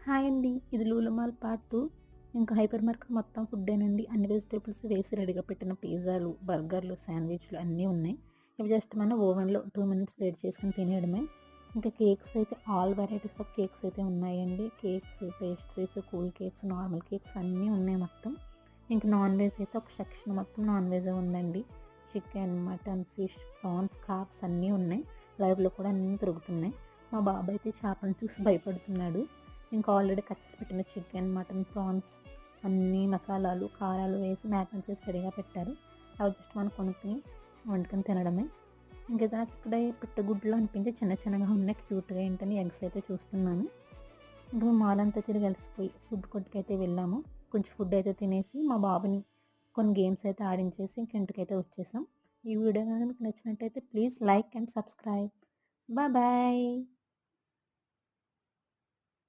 Hi అండి. ఇది Lulu mall part 2. ఇంకా హైపర్ మార్కెట్ మొత్తం ఫుడ్డేనండి. అన్ని వెజిటబుల్స్ వేసి రెడీగా పెట్టిన పిజ్జాలు, బర్గర్‌లు, శాండ్‌విచ్‌లు అన్నీ ఉన్నాయి. ఇవి జస్ట్ మనం ఓవెన్‌లో 2 మినిట్స్ వేడి చేసుకొని తినేయడమే. ఇంకా కేక్స్ అయితే ఆల్ వెరైటీస్ ఆఫ్ కేక్స్ అయితే ఉన్నాయండి. Cakes, pastries, cool cakes, normal cakes అన్నీ ఉన్నాయి మొత్తం. ఇంక నాన్ వెజ్ అయితే ఒక సెక్షన్ మొత్తం నాన్ వెజే ఉందండి. Chicken, mutton, fish, prawns, carbs అన్నీ ఉన్నాయి. లైవ్‌లో కూడా అన్నీ దొరుకుతున్నాయి. మా బాబు అయితే చేపలను చూసి భయపడుతున్నాడు. ఇంకా ఆల్రెడీ కట్ చేసి పెట్టిన చికెన్, మటన్, ప్రాన్స్ అన్నీ మసాలాలు, కారాలు వేసి మ్యారినేట్ చేసి రెడీగా పెట్టారు. అవి జస్ట్ మనం కొనుక్కొని వండుకొని తినడమే. ఇంకా నాకు ఇక్కడ పిట్టగుడ్లు అనిపించి చిన్న చిన్నగా ఉన్నాయి, క్యూట్‌గా ఏంటని ఎగ్స్ అయితే చూస్తున్నాను. ఇంకా మేము మాల్ అంతా తిరిగి అలసిపోయి ఫుడ్ కోర్ట్‌కైతే వెళ్ళాము. కొంచెం ఫుడ్ అయితే తినేసి మా బాబుని కొన్ని గేమ్స్ అయితే ఆడించేసి ఇంక ఇంటికైతే వచ్చేసాం. ఈ వీడియో కనుక మీకు నచ్చినట్టయితే please like and subscribe. Bye.